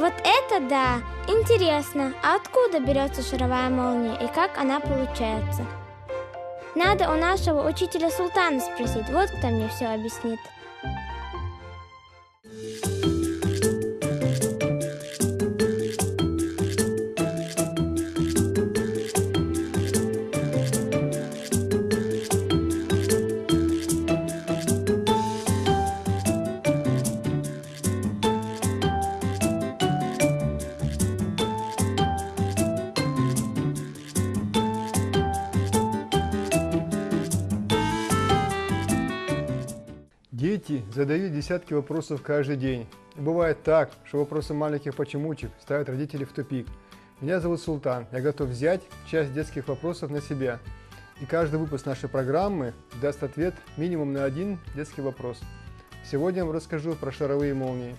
Вот это да! Интересно, а откуда берется шаровая молния и как она получается? Надо у нашего учителя Султана спросить, вот кто мне все объяснит. Дети задают десятки вопросов каждый день. И бывает так, что вопросы маленьких почемучек ставят родителей в тупик. Меня зовут Султан, я готов взять часть детских вопросов на себя. И каждый выпуск нашей программы даст ответ минимум на один детский вопрос. Сегодня я вам расскажу про шаровые молнии.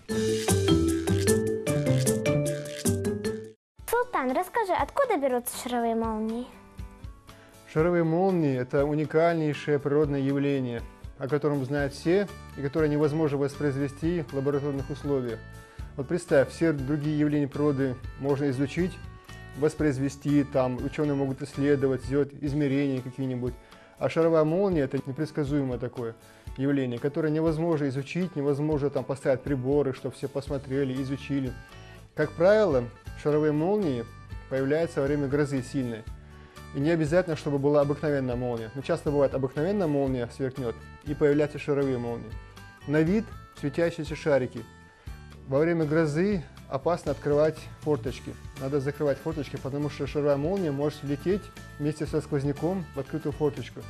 Султан, расскажи, откуда берутся шаровые молнии? Шаровые молнии – это уникальнейшее природное явление, о котором знают все и которое невозможно воспроизвести в лабораторных условиях. Вот представь, все другие явления природы можно изучить, воспроизвести, там ученые могут исследовать, сделать измерения какие-нибудь. А шаровая молния – это непредсказуемое такое явление, которое невозможно изучить, невозможно там поставить приборы, чтобы все посмотрели, изучили. Как правило, шаровые молнии появляются во время грозы сильной. И не обязательно, чтобы была обыкновенная молния. Но часто бывает обыкновенная молния сверкнет и появляются шаровые молнии. На вид светящиеся шарики. Во время грозы опасно открывать форточки. Надо закрывать форточки, потому что шаровая молния может влететь вместе со сквозняком в открытую форточку.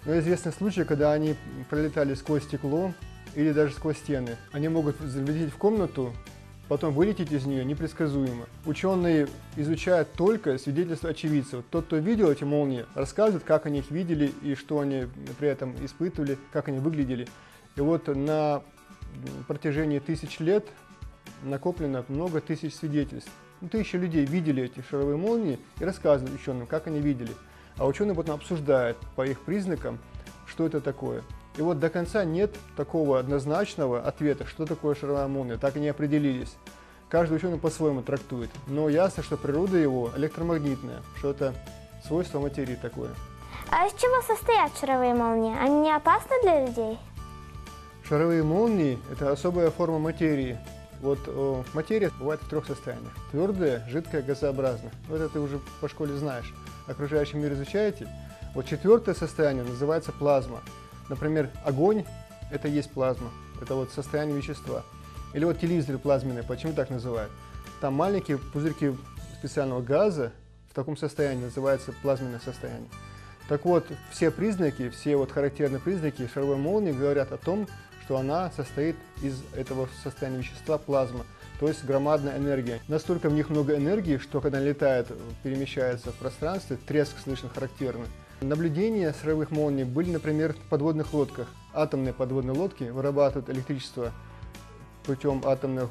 Но известны случаи, когда они пролетали сквозь стекло или даже сквозь стены. Они могут залететь в комнату, потом вылететь из нее непредсказуемо. Ученые изучают только свидетельства очевидцев. Тот, кто видел эти молнии, рассказывает, как они их видели и что они при этом испытывали, как они выглядели. И вот на протяжении тысяч лет накоплено много тысяч свидетельств. Тысячи людей видели эти шаровые молнии и рассказывают ученым, как они видели. А ученые потом обсуждают по их признакам, что это такое. И вот до конца нет такого однозначного ответа, что такое шаровая молния, так и не определились. Каждый ученый по-своему трактует, но ясно, что природа его электромагнитная, что это свойство материи такое. А из чего состоят шаровые молнии? Они не опасны для людей? Шаровые молнии – это особая форма материи. Вот материя бывает в трех состояниях. Твердая, жидкая, газообразная. Вот это ты уже по школе знаешь. Окружающий мир изучаете. Вот четвертое состояние называется плазма. Например, огонь – это есть плазма, это вот состояние вещества. Или вот телевизоры плазменные, почему так называют? Там маленькие пузырьки специального газа в таком состоянии называется плазменное состояние. Так вот, все признаки, все вот характерные признаки шаровой молнии говорят о том, что она состоит из этого состояния вещества плазма, то есть громадная энергия. Настолько в них много энергии, что когда летает, перемещается в пространстве, треск слышно характерный. Наблюдения шаровых молний были, например, в подводных лодках. Атомные подводные лодки вырабатывают электричество путем атомного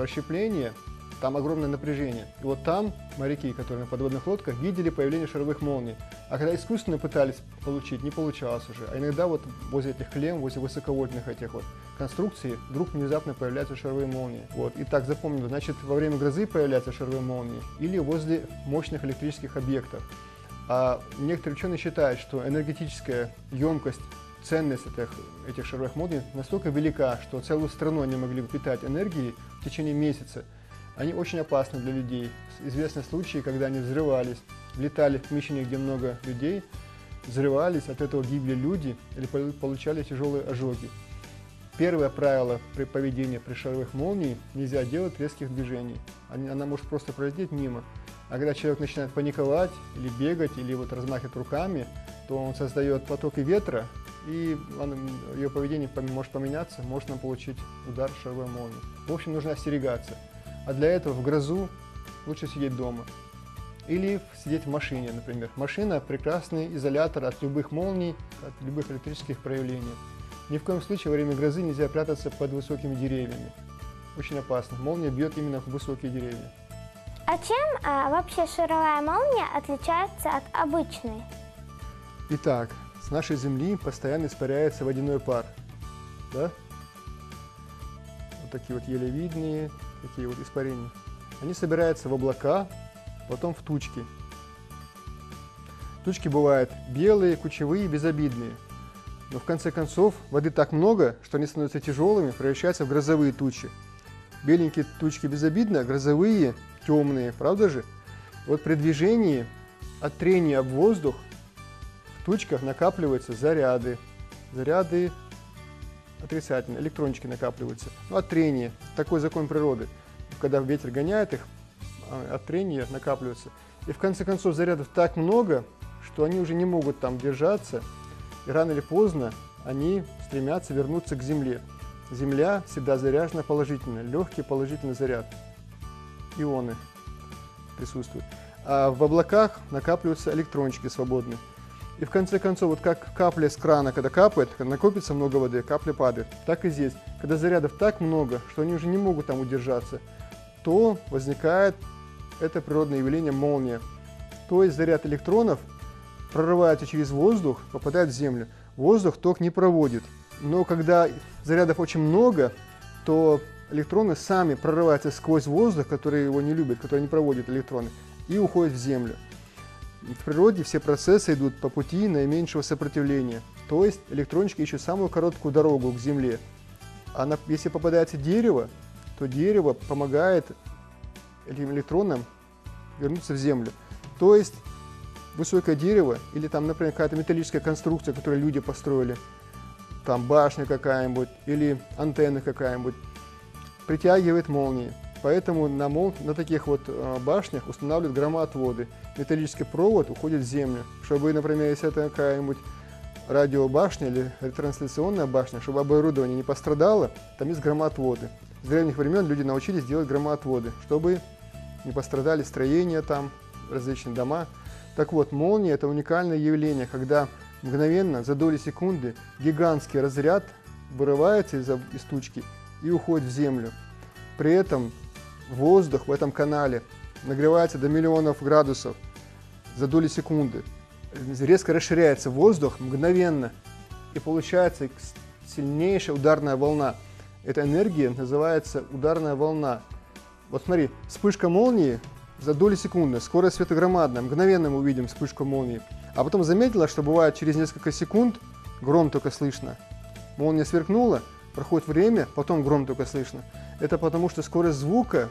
расщепления, там огромное напряжение. И вот там моряки, которые на подводных лодках, видели появление шаровых молний. А когда искусственно пытались получить, не получалось уже. А иногда вот возле этих клемм, возле высоковольтных этих вот конструкций вдруг внезапно появляются шаровые молнии. Вот. Итак, запомнили, значит, во время грозы появляются шаровые молнии или возле мощных электрических объектов. А некоторые ученые считают, что энергетическая емкость, ценность этих шаровых молний настолько велика, что целую страну они могли бы питать энергией в течение месяца. Они очень опасны для людей. Известны случаи, когда они взрывались, летали в помещение, где много людей, взрывались, от этого гибли люди или получали тяжелые ожоги. Первое правило при поведении при шаровых молниях – нельзя делать резких движений. Она может просто пролететь мимо. А когда человек начинает паниковать, или бегать, или вот размахивать руками, то он создает потоки ветра, и ее поведение может поменяться, можно получить удар шаровой молнии. В общем, нужно остерегаться. А для этого в грозу лучше сидеть дома. Или сидеть в машине, например. Машина – прекрасный изолятор от любых молний, от любых электрических проявлений. Ни в коем случае во время грозы нельзя прятаться под высокими деревьями. Очень опасно. Молния бьет именно в высокие деревья. А чем вообще шаровая молния отличается от обычной? Итак, с нашей Земли постоянно испаряется водяной пар. Да? Вот такие вот еле видные, такие вот испарения. они собираются в облака, потом в тучки. Тучки бывают белые, кучевые, безобидные. Но в конце концов воды так много, что они становятся тяжелыми, превращаются в грозовые тучи. Беленькие тучки безобидно, грозовые темные, правда же? Вот при движении от трения об воздух в тучках накапливаются заряды. Заряды отрицательные, электрончики накапливаются. Ну, от трения. Такой закон природы. Когда ветер гоняет их, от трения накапливаются. И в конце концов зарядов так много, что они уже не могут там держаться. И рано или поздно они стремятся вернуться к Земле. Земля всегда заряжена положительно, легкий положительный заряд. Ионы присутствуют. А в облаках накапливаются электрончики свободные. И в конце концов, вот как капля с крана, когда капает, когда накопится много воды, капля падает, так и здесь. Когда зарядов так много, что они уже не могут там удержаться, то возникает это природное явление молния. То есть заряд электронов прорывается через воздух, попадает в Землю. Воздух ток не проводит. Но когда зарядов очень много, то электроны сами прорываются сквозь воздух, который его не любит, который не проводит электроны, и уходят в Землю. В природе все процессы идут по пути наименьшего сопротивления. То есть электрончики ищут самую короткую дорогу к Земле. Если попадается дерево, то дерево помогает этим электронам вернуться в Землю. То есть высокое дерево или там, например, какая-то металлическая конструкция, которую люди построили, там башня какая-нибудь или антенна какая-нибудь, притягивает молнии. Поэтому на таких вот башнях устанавливают громоотводы. Металлический провод уходит в землю, чтобы, например, если это какая-нибудь радиобашня или ретрансляционная башня, чтобы оборудование не пострадало, там есть громоотводы. С древних времен люди научились делать громоотводы, чтобы не пострадали строения там, различные дома. Так вот, молния – это уникальное явление, когда мгновенно, за доли секунды, гигантский разряд вырывается из тучки и уходит в землю. При этом воздух в этом канале нагревается до миллионов градусов за доли секунды. Резко расширяется воздух мгновенно, и получается сильнейшая ударная волна. Эта энергия называется ударная волна. Вот смотри, вспышка молнии за доли секунды, скорость света громадная, мгновенно мы увидим вспышку молнии. А потом заметила, что бывает через несколько секунд гром только слышно. Молния сверкнула, проходит время, потом гром только слышно. Это потому, что скорость звука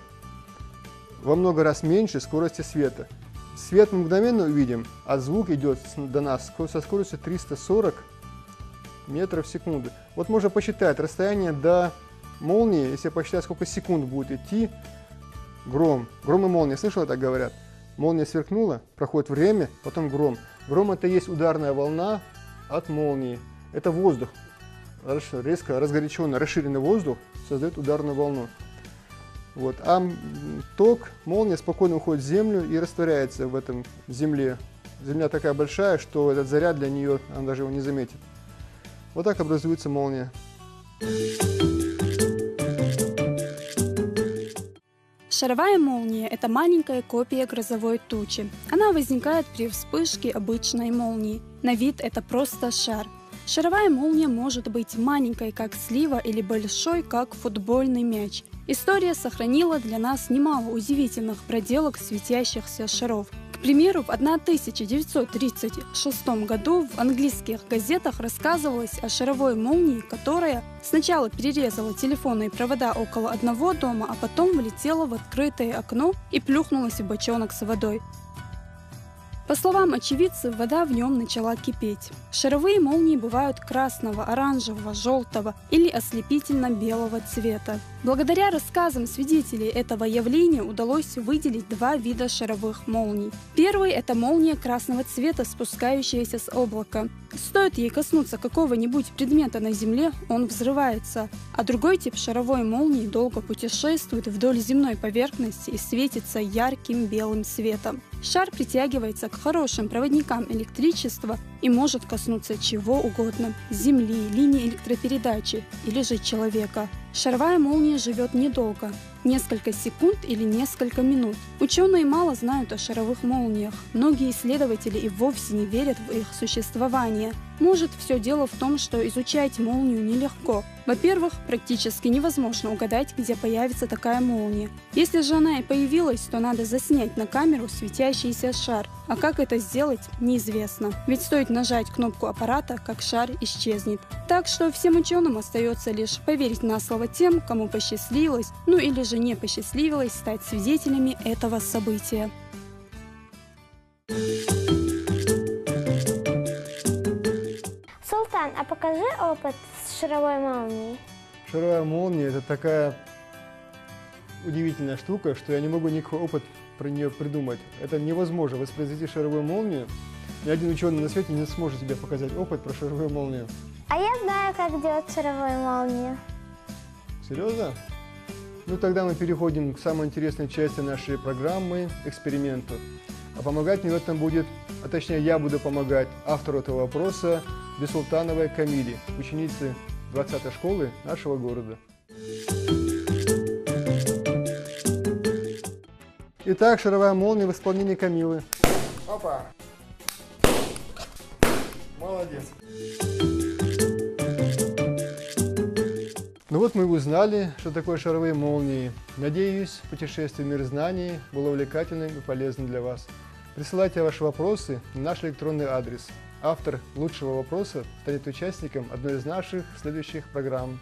во много раз меньше скорости света. Свет мы мгновенно увидим, а звук идет до нас со скоростью 340 метров в секунду. Вот можно посчитать расстояние до молнии, если посчитать, сколько секунд будет идти гром. Гром и молния, слышал, так говорят? Молния сверкнула, проходит время, потом гром. Гром – это и есть ударная волна от молнии. Это воздух, резко разгоряченный, расширенный воздух создает ударную волну. Вот. А ток, молния спокойно уходит в землю и растворяется в этом земле. Земля такая большая, что этот заряд для нее, она даже его не заметит. Вот так образуется молния. Шаровая молния – это маленькая копия грозовой тучи. Она возникает при вспышке обычной молнии. На вид это просто шар. Шаровая молния может быть маленькой, как слива, или большой, как футбольный мяч. История сохранила для нас немало удивительных проделок светящихся шаров. К примеру, в 1936 году в английских газетах рассказывалось о шаровой молнии, которая сначала перерезала телефонные провода около одного дома, а потом влетела в открытое окно и плюхнулась в бочонок с водой. По словам очевидцев, вода в нем начала кипеть. Шаровые молнии бывают красного, оранжевого, желтого или ослепительно-белого цвета. Благодаря рассказам свидетелей этого явления удалось выделить два вида шаровых молний. Первый – это молния красного цвета, спускающаяся с облака. Стоит ей коснуться какого-нибудь предмета на Земле, он взрывается. А другой тип шаровой молнии долго путешествует вдоль земной поверхности и светится ярким белым светом. Шар притягивается к хорошим проводникам электричества и может коснуться чего угодно – Земли, линии электропередачи или же человека. Шаровая молния живет недолго, несколько секунд или несколько минут. Ученые мало знают о шаровых молниях. Многие исследователи и вовсе не верят в их существование. Может, все дело в том, что изучать молнию нелегко. Во-первых, практически невозможно угадать, где появится такая молния. Если же она и появилась, то надо заснять на камеру светящийся шар. А как это сделать, неизвестно. Ведь стоит нажать кнопку аппарата, как шар исчезнет. Так что всем ученым остается лишь поверить на слово тем, кому посчастливилось, ну или же не посчастливилось стать свидетелями этого события. Султан, а покажи опыт с шаровой молнией. Шаровая молния – это такая удивительная штука, что я не могу никакой опыт про нее придумать. Это невозможно воспроизвести шаровую молнию. Ни один ученый на свете не сможет тебе показать опыт про шаровую молнию. А я знаю, как делать шаровую молнию. Серьезно? Ну тогда мы переходим к самой интересной части нашей программы – эксперименту. А помогать мне в этом будет, а точнее я буду помогать автору этого вопроса Бисултановой Камиле, ученице 20-й школы нашего города. Итак, шаровая молния в исполнении Камилы. Опа! Молодец! Ну вот мы узнали, что такое шаровые молнии. Надеюсь, путешествие в мир знаний было увлекательным и полезным для вас. Присылайте ваши вопросы на наш электронный адрес. Автор лучшего вопроса станет участником одной из наших следующих программ.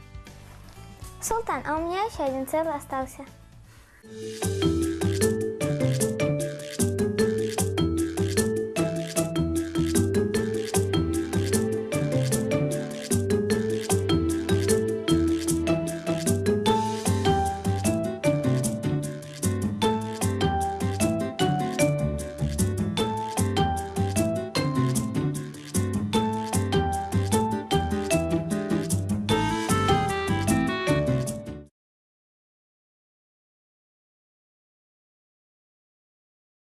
Султан, а у меня еще один целый остался.